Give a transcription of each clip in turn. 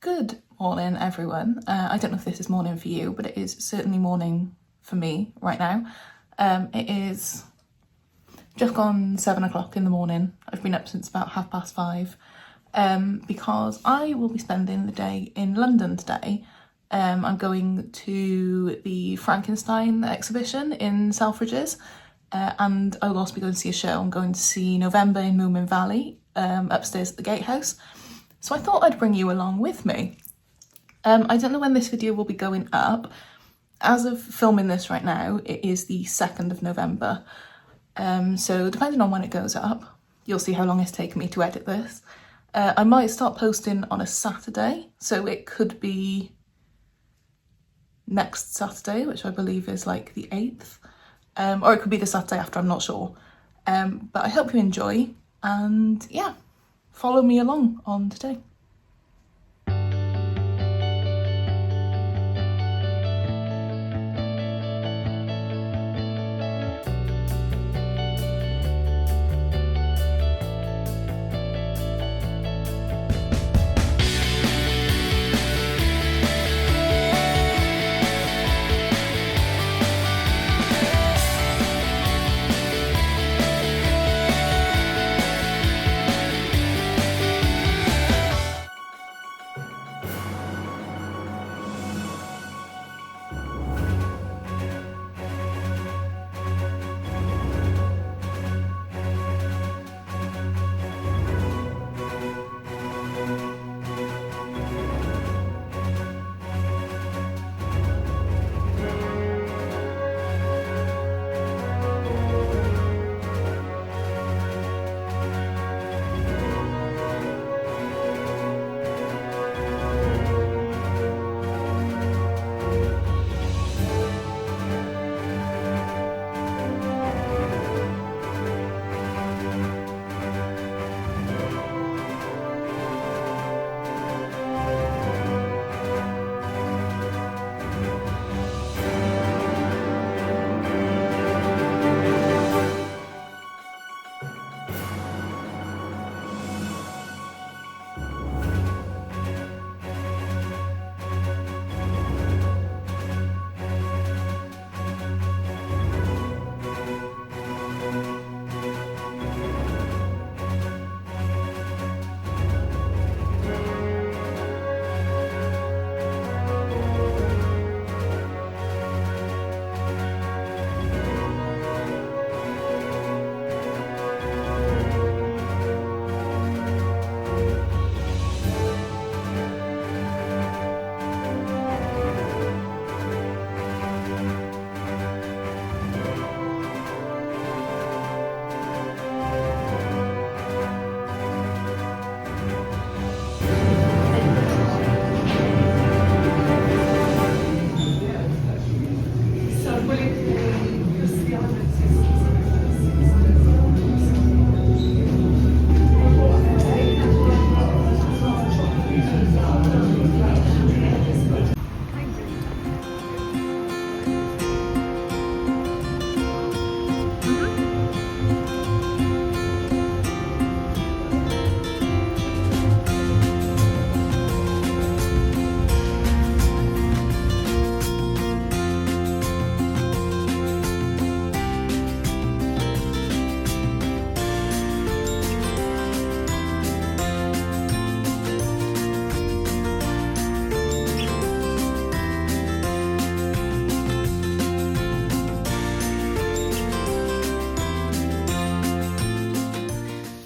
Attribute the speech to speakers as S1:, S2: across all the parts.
S1: Good morning, everyone. I don't know if this is morning for you, but it is certainly morning for me right now. It is just gone 7 o'clock in the morning. I've been up since about 5:30 because I will be spending the day in London today. I'm going to the Frankenstein exhibition in Selfridges, and I'll also be going to see a show. I'm going to see November in Moominvalley, upstairs at the Gatehouse. So I thought I'd bring you along with me. I don't know when this video will be going up. As of filming this right now, it is the 2nd of November. So depending on when it goes up, you'll see how long it's taken me to edit this. I might start posting on a Saturday, so it could be next Saturday, which I believe is like the 8th. Or it could be the Saturday after, I'm not sure. But I hope you enjoy, and yeah, follow me along on today.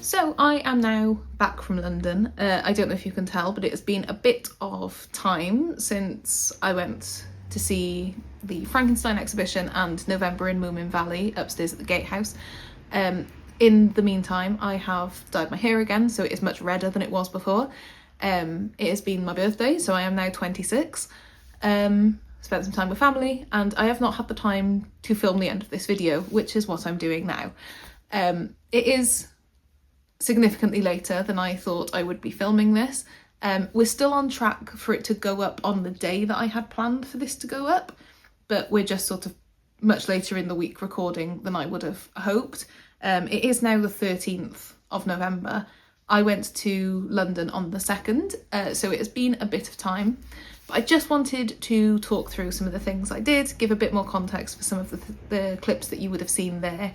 S1: So I am now back from London. I don't know if you can tell, but it has been a bit of time since I went to see the Frankenstein exhibition and November in Moominvalley upstairs at the Gatehouse. In the meantime, I have dyed my hair again, so it is much redder than it was before. It has been my birthday, so I am now 26. Spent some time with family, and I have not had the time to film the end of this video, which is what I'm doing now. It is significantly later than I thought I would be filming this. We're still on track for it to go up on the day that I had planned for this to go up, but we're just sort of much later in the week recording than I would have hoped. It is now the 13th of November, I went to London on the 2nd, so it has been a bit of time. But I just wanted to talk through some of the things I did, give a bit more context for some of the clips that you would have seen there.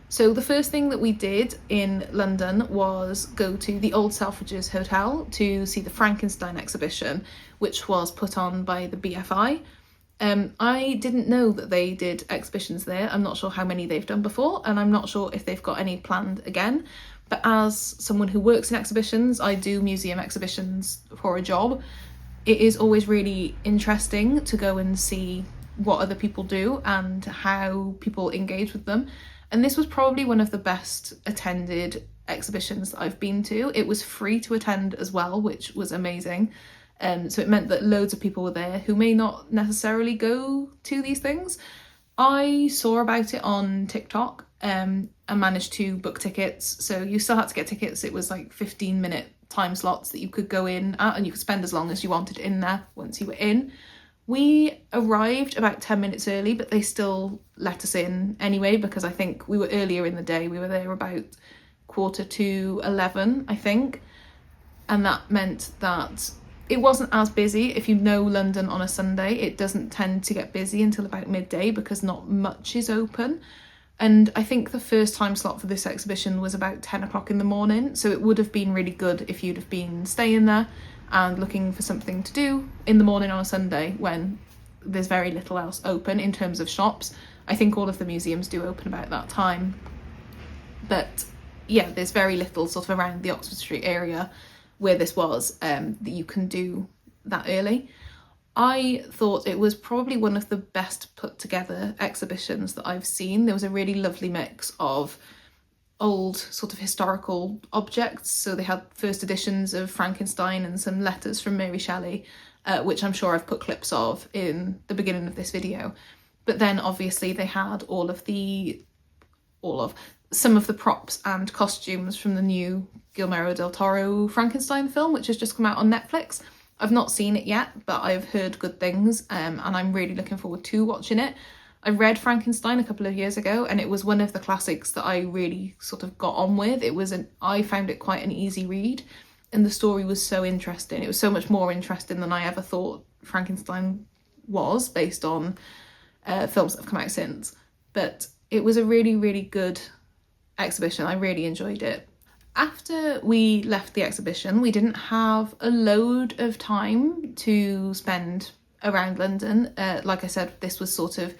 S1: So the first thing that we did in London was go to the Old Selfridges Hotel to see the Frankenstein exhibition, which was put on by the BFI. I didn't know that they did exhibitions there. I'm not sure how many they've done before, and I'm not sure if they've got any planned again. But as someone who works in exhibitions, I do museum exhibitions for a job. It is always really interesting to go and see what other people do and how people engage with them. And this was probably one of the best attended exhibitions that I've been to. It was free to attend as well, which was amazing. So it meant that loads of people were there who may not necessarily go to these things. I saw about it on TikTok and managed to book tickets. So you still had to get tickets. It was like 15-minute time slots that you could go in at, and you could spend as long as you wanted in there once you were in. We arrived about 10 minutes early, but they still let us in anyway, because I think we were earlier in the day. We were there about 11:15, I think. And that meant that it wasn't as busy. If you know London on a Sunday, it doesn't tend to get busy until about midday because not much is open. And I think the first time slot for this exhibition was about 10 o'clock in the morning. So it would have been really good if you'd have been staying there and looking for something to do in the morning on a Sunday when there's very little else open in terms of shops. I think all of the museums do open about that time. But yeah, there's very little sort of around the Oxford Street area where this was that you can do that early. I thought it was probably one of the best put together exhibitions that I've seen. There was a really lovely mix of old sort of historical objects. So they had first editions of Frankenstein and some letters from Mary Shelley, which I'm sure I've put clips of in the beginning of this video. But then obviously they had some of the props and costumes from the new Guillermo del Toro Frankenstein film, which has just come out on Netflix. I've not seen it yet, but I've heard good things, and I'm really looking forward to watching it. I read Frankenstein a couple of years ago, and it was one of the classics that I really sort of got on with. I found it quite an easy read, and the story was so interesting. It was so much more interesting than I ever thought Frankenstein was, based on films that have come out since. But it was a really, really good exhibition. I really enjoyed it. After we left the exhibition, we didn't have a load of time to spend around London. Like I said, this was sort of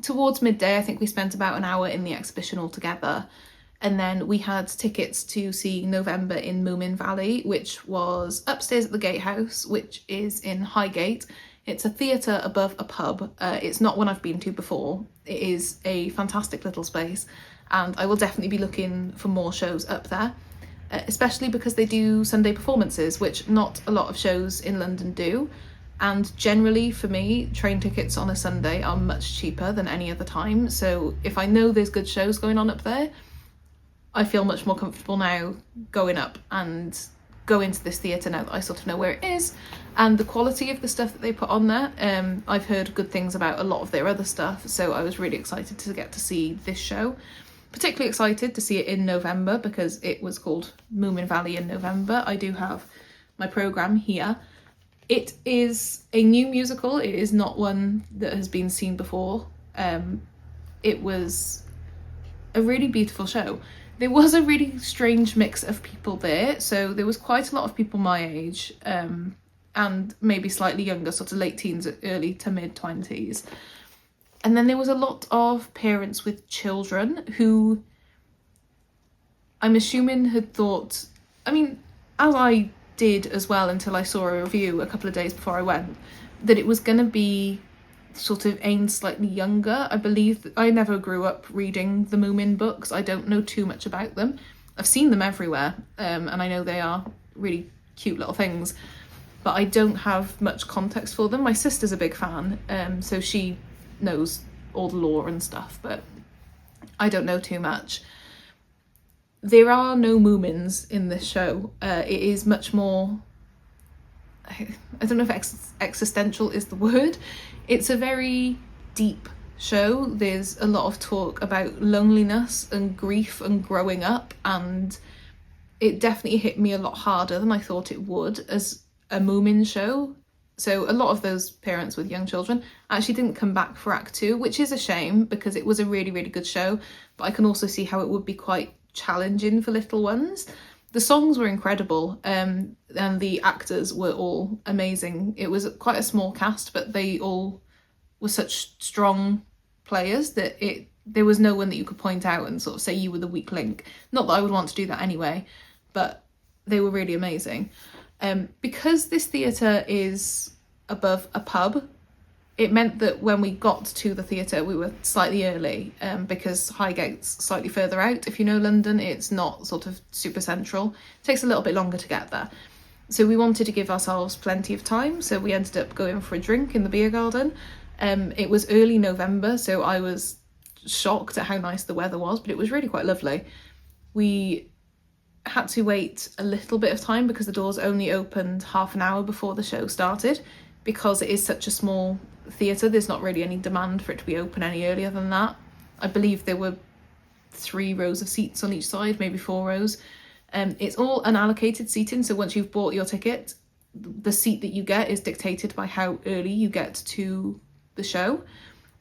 S1: towards midday. I think we spent about an hour in the exhibition altogether. And then we had tickets to see November in Moominvalley, which was upstairs at the Gatehouse, which is in Highgate. It's a theatre above a pub. It's not one I've been to before. It is a fantastic little space, and I will definitely be looking for more shows up there. Especially because they do Sunday performances, which not a lot of shows in London do. And generally, for me, train tickets on a Sunday are much cheaper than any other time. So if I know there's good shows going on up there, I feel much more comfortable now going up and go into this theatre now that I sort of know where it is. And the quality of the stuff that they put on there, I've heard good things about a lot of their other stuff. So I was really excited to get to see this show. Particularly excited to see it in November because it was called Moominvalley in November. I do have my programme here. It is a new musical. It is not one that has been seen before. It was a really beautiful show. There was a really strange mix of people there. So there was quite a lot of people my age and maybe slightly younger, sort of late teens, early to mid 20s. And then there was a lot of parents with children who I'm assuming had thought, as I did as well until I saw a review a couple of days before I went, that it was going to be sort of aimed slightly younger. I believe that I never grew up reading the Moomin books. I don't know too much about them. I've seen them everywhere, and I know they are really cute little things, but I don't have much context for them. My sister's a big fan, so she knows all the lore and stuff, but I don't know too much. There are no Moomins in this show. It is much more, I don't know if existential is the word. It's a very deep show. There's a lot of talk about loneliness and grief and growing up, and it definitely hit me a lot harder than I thought it would as a Moomins show. So a lot of those parents with young children actually didn't come back for Act 2, which is a shame because it was a really, really good show. But I can also see how it would be quite challenging for little ones. The songs were incredible, and the actors were all amazing. It was quite a small cast, but they all were such strong players that there was no one that you could point out and sort of say you were the weak link. Not that I would want to do that anyway, but they were really amazing. Because this theatre is above a pub, it meant that when we got to the theatre we were slightly early, because Highgate's slightly further out. If you know London, it's not sort of super central. It takes a little bit longer to get there. So we wanted to give ourselves plenty of time, so we ended up going for a drink in the beer garden. It was early November, so I was shocked at how nice the weather was, but it was really quite lovely. We had to wait a little bit of time because the doors only opened half an hour before the show started, because it is such a small theatre. There's not really any demand for it to be open any earlier than that. I believe there were 3 rows of seats on each side, maybe 4 rows. It's all unallocated seating, so once you've bought your ticket, the seat that you get is dictated by how early you get to the show.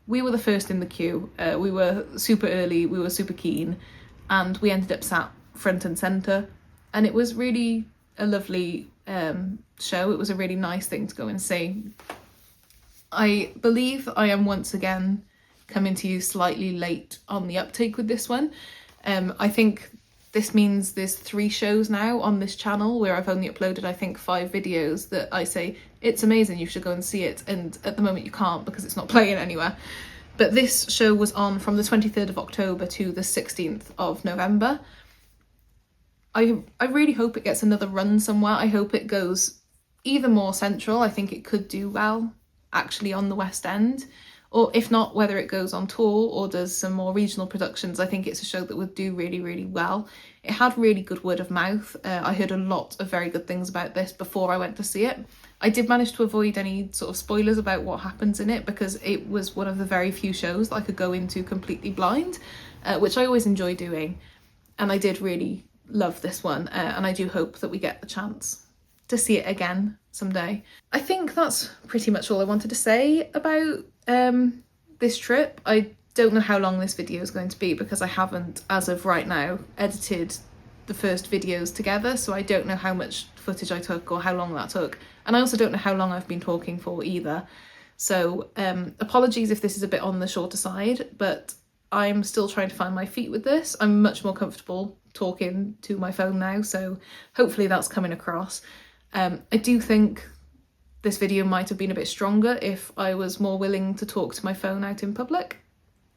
S1: We were the first in the queue. We were super early, we were super keen, and we ended up sat front and centre, and it was really a lovely show. It was a really nice thing to go and see. I believe I am once again coming to you slightly late on the uptake with this one. I think this means there's 3 shows now on this channel where I've only uploaded, I think, 5 videos that I say, it's amazing, you should go and see it, and at the moment you can't because it's not playing anywhere. But this show was on from the 23rd of October to the 16th of November. I really hope it gets another run somewhere. I hope it goes either more central. I think it could do well actually on the West End, or if not, whether it goes on tour or does some more regional productions. I think it's a show that would do really, really well. It had really good word of mouth. I heard a lot of very good things about this before I went to see it. I did manage to avoid any sort of spoilers about what happens in it because it was one of the very few shows that I could go into completely blind, which I always enjoy doing. And I did really love this one, and I do hope that we get the chance to see it again someday. I think that's pretty much all I wanted to say about this trip. I don't know how long this video is going to be because I haven't, as of right now, edited the first videos together, so I don't know how much footage I took or how long that took, and I also don't know how long I've been talking for either. So apologies if this is a bit on the shorter side, but I'm still trying to find my feet with this. I'm much more comfortable talking to my phone now, so hopefully that's coming across. I do think this video might have been a bit stronger if I was more willing to talk to my phone out in public.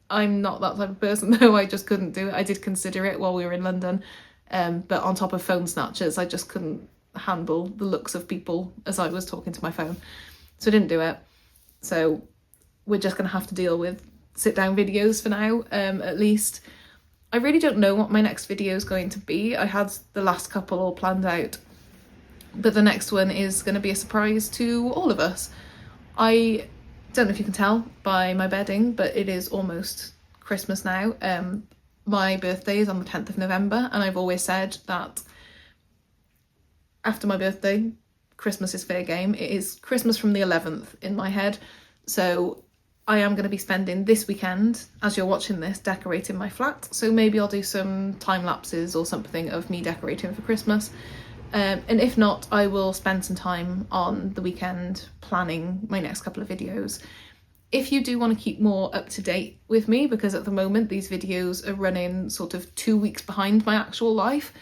S1: I'm not that type of person though, I just couldn't do it. I did consider it while we were in London, but on top of phone snatchers, I just couldn't handle the looks of people as I was talking to my phone. So I didn't do it. So we're just gonna have to deal with sit down videos for now, at least. I really don't know what my next video is going to be. I had the last couple all planned out, but the next one is going to be a surprise to all of us. I don't know if you can tell by my bedding, but it is almost Christmas now. My birthday is on the 10th of November, and I've always said that after my birthday, Christmas is fair game. It is Christmas from the 11th in my head, so I am going to be spending this weekend, as you're watching this, decorating my flat. So maybe I'll do some time lapses or something of me decorating for Christmas. And if not, I will spend some time on the weekend planning my next couple of videos. If you do want to keep more up to date with me, because at the moment these videos are running sort of 2 weeks behind my actual life,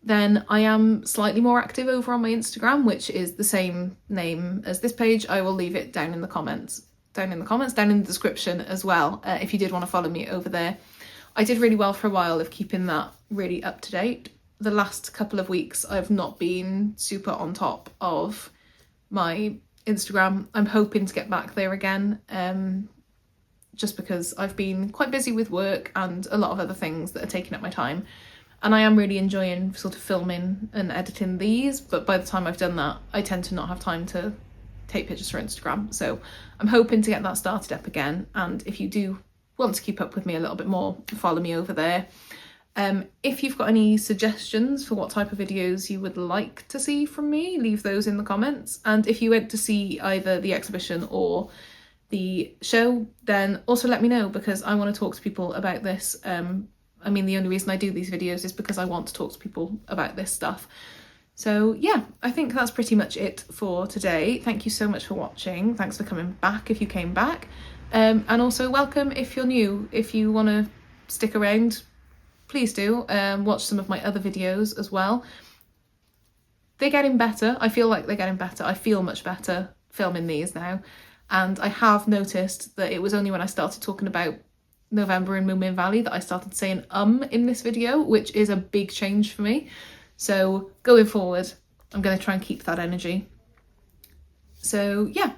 S1: then I am slightly more active over on my Instagram, which is the same name as this page. I will leave it down in the comments. Down in the description as well, if you did want to follow me over there. I did really well for a while of keeping that really up to date. The last couple of weeks I've not been super on top of my Instagram. I'm hoping to get back there again, just because I've been quite busy with work and a lot of other things that are taking up my time. And I am really enjoying sort of filming and editing these, but by the time I've done that, I tend to not have time to take pictures for Instagram. So I'm hoping to get that started up again, and if you do want to keep up with me a little bit more, follow me over there. If you've got any suggestions for what type of videos you would like to see from me, leave those in the comments. And if you went to see either the exhibition or the show, then also let me know, because I want to talk to people about this. I mean, the only reason I do these videos is because I want to talk to people about this stuff. So yeah, I think that's pretty much it for today. Thank you so much for watching. Thanks for coming back if you came back. And also welcome if you're new. If you want to stick around, please do. Watch some of my other videos as well. They're getting better. I feel like they're getting better. I feel much better filming these now. And I have noticed that it was only when I started talking about November in Moominvalley that I started saying in this video, which is a big change for me. So going forward, I'm going to try and keep that energy. So yeah,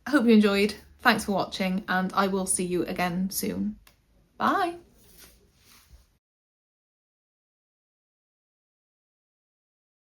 S1: I hope you enjoyed. Thanks for watching, and I will see you again soon. Bye.